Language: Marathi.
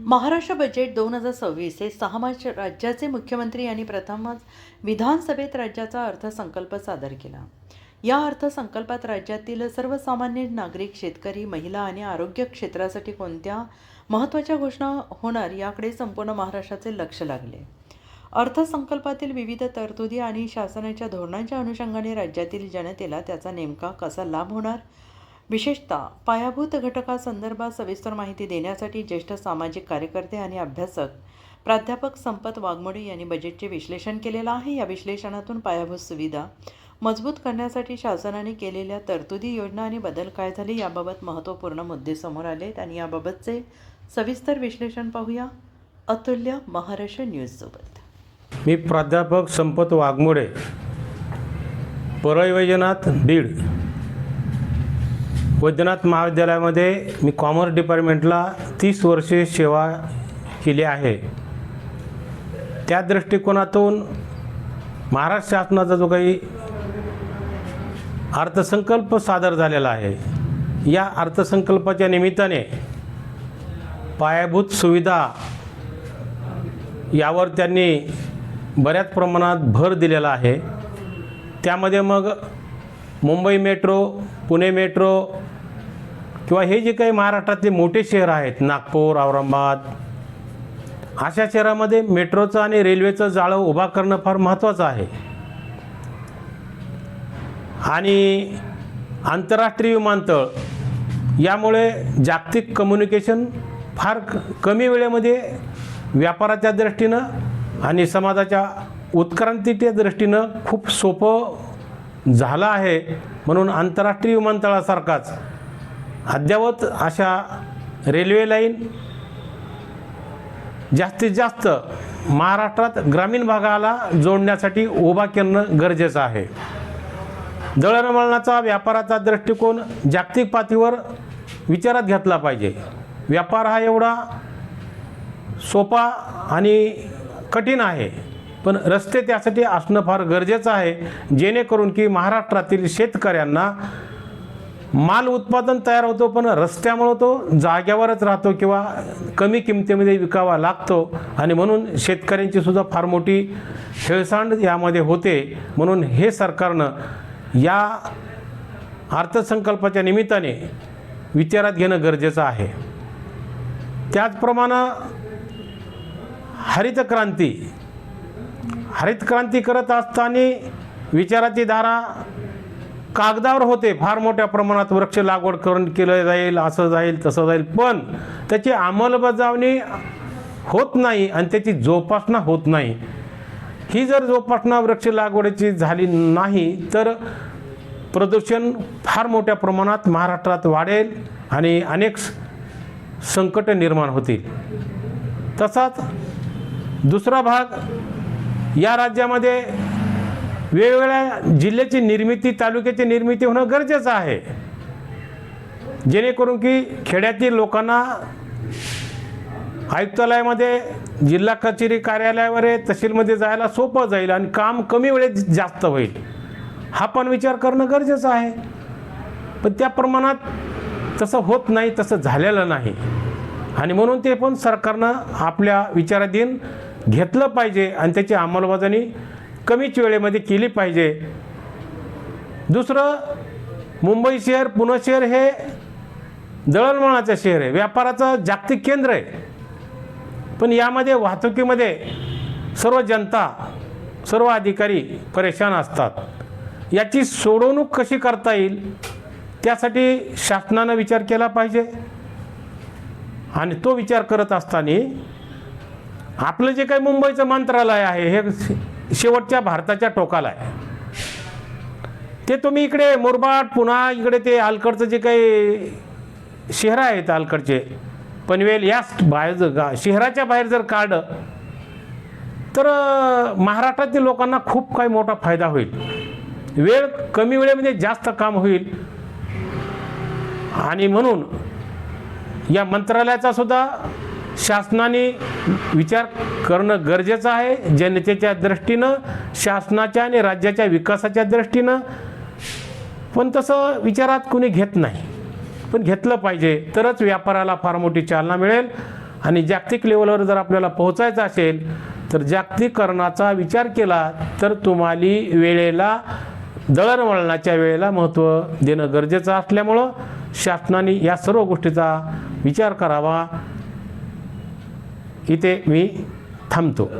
महाराष्ट्र बजेट 2026 हे 6 मार्च राज्याचे मुख्यमंत्री यांनी प्रथमच विधानसभेत राज्याचा अर्थसंकल्प सादर केला. या अर्थसंकल्पात राज्यातील सर्वसामान्य नागरिक, शेतकरी, महिला आणि आरोग्य क्षेत्रासाठी कोणत्या महत्त्वाच्या घोषणा होणार याकडे संपूर्ण महाराष्ट्राचे लक्ष लागले. अर्थसंकल्पातील विविध तरतुदी आणि शासनाच्या धोरणांच्या अनुषंगाने राज्यातील जनतेला त्याचा नेमका कसा लाभ होणार, विशेषतः पायाभूत घटकासंदर्भात सविस्तर माहिती देण्यासाठी ज्येष्ठ सामाजिक कार्यकर्ते आणि अभ्यासक प्राध्यापक संपत वाघमोडे यांनी बजेटचे विश्लेषण केलेलं आहे. या विश्लेषणातून पायाभूत सुविधा मजबूत करण्यासाठी शासनाने केलेल्या तरतुदी, योजना आणि बदल काय झाले याबाबत महत्त्वपूर्ण मुद्दे समोर आलेत आणि याबाबतचे सविस्तर विश्लेषण पाहूया अतुल्य महाराष्ट्र न्यूजसोबत. मी प्राध्यापक संपत वाघमोडे, परळी वैजनाथ, बीड. वैद्यनाथ महाविद्यालयामध्ये मी कॉमर्स डिपार्टमेंटला 30 वर्षे सेवा केली आहे. त्या दृष्टिकोनातून महाराष्ट्र शासनाचा जो काही अर्थसंकल्प सादर झालेला आहे, या अर्थसंकल्पाच्या निमित्ताने पायाभूत सुविधा यावर त्यांनी बऱ्याच प्रमाणात भर दिलेला आहे. त्यामध्ये मग मुंबई मेट्रो, पुणे मेट्रो किंवा हे जे काही महाराष्ट्रातले मोठे शहर आहेत, नागपूर, औरंगाबाद, अशा शहरामध्ये मेट्रोचं आणि रेल्वेचं जाळं उभा करणं फार महत्त्वाचं आहे. आणि आंतरराष्ट्रीय विमानतळ यामुळे जागतिक कम्युनिकेशन फार कमी वेळेमध्ये व्यापाराच्या दृष्टीनं आणि समाजाच्या उत्क्रांतीच्या दृष्टीनं खूप सोपं झालं आहे. म्हणून आंतरराष्ट्रीय विमानतळासारखाच अद्ययावत अशा रेल्वे लाईन जास्तीत जास्त महाराष्ट्रात ग्रामीण भागाला जोडण्यासाठी उभा करणं गरजेचं आहे. दळणवळणाचा व्यापाराचा दृष्टिकोन जागतिक पातळीवर विचारात घेतला पाहिजे. व्यापार हा एवढा सोपा आणि कठीण आहे, पण रस्ते त्यासाठी असणं फार गरजेचं आहे, जेणेकरून की महाराष्ट्रातील शेतकऱ्यांना माल उत्पादन तयार होतो, पण रस्त्यामुळे तो जाग्यावरच राहतो किंवा कमी किमतीमध्ये विकावा लागतो. आणि म्हणून शेतकऱ्यांची सुद्धा फार मोठी हेळसांड यामध्ये होते. म्हणून हे सरकारनं या अर्थसंकल्पाच्या निमित्ताने विचारात घेणं गरजेचं आहे. त्याचप्रमाणे हरित क्रांती करत असताना विचाराची धारा कागदावर होते. फार मोठ्या प्रमाणात वृक्ष लागवड केलं जाईल, असं जाईल, तसं जाईल, पण त्याची अंमलबजावणी होत नाही आणि त्याची जोपासना होत नाही. ही जर जोपासना वृक्ष लागवडीची झाली नाही तर प्रदूषण फार मोठ्या प्रमाणात महाराष्ट्रात वाढेल आणि अनेक संकट निर्माण होतील. तसाच दुसरा भाग, या राज्यामध्ये वेगवेगळ्या जिल्ह्याची निर्मिती, तालुक्याची निर्मिती होणं गरजेचं आहे, जेणेकरून की खेड्यातील लोकांना आयुक्तालयामध्ये, जिल्हा कचेरी कार्यालयावर, तहसीलमध्ये जायला सोपं जाईल आणि काम कमी वेळेत जास्त होईल. हा पण विचार करणं गरजेचं आहे. पण त्या प्रमाणात तसं होत नाही, तसं झालेलं नाही. आणि म्हणून ते पण सरकारनं आपल्या विचाराधीन घेतलं पाहिजे आणि त्याची अंमलबजावणी कमीच वेळेमध्ये केली पाहिजे. दुसरं, मुंबई शहर, पुणे शहर हे दळणवळणाचं शहर आहे, व्यापाराचं जागतिक केंद्र आहे. पण यामध्ये वाहतुकीमध्ये सर्व जनता, सर्व अधिकारी परेशान असतात. याची सोडवणूक कशी करता येईल त्यासाठी शासनानं विचार केला पाहिजे. आणि तो विचार करत असताना आपलं जे काही मुंबईचं मंत्रालय आहे हे शेवटच्या भारताच्या टोकाला आहे. ते तुम्ही इकडे मुरबाड, पुन्हा इकडे ते अलीकडचं जे काही शहरं आहेत, अलीकडचे पनवेल, या बाहेर शहराच्या बाहेर जर काढलं तर महाराष्ट्रातील लोकांना खूप काही मोठा फायदा होईल. वेळ कमी वेळेमध्ये जास्त काम होईल. आणि म्हणून या मंत्रालयाचा सुद्धा शासनाने विचार करणं गरजेचं आहे. जनतेच्या दृष्टीनं, शासनाच्या आणि राज्याच्या विकासाच्या दृष्टीनं. पण तसं विचारात कोणी घेत नाही, पण घेतलं पाहिजे, तरच व्यापाराला फार मोठी चालना मिळेल आणि जागतिक लेवलवर जर आपल्याला पोहोचायचं असेल तर जागतिकीकरणाचा विचार केला तर तुम्हाला वेळेला दळणवळणाच्या वेळेला महत्त्व देणं गरजेचं असल्यामुळं शासनाने या सर्व गोष्टीचा विचार करावा. इथे मी थांबतो.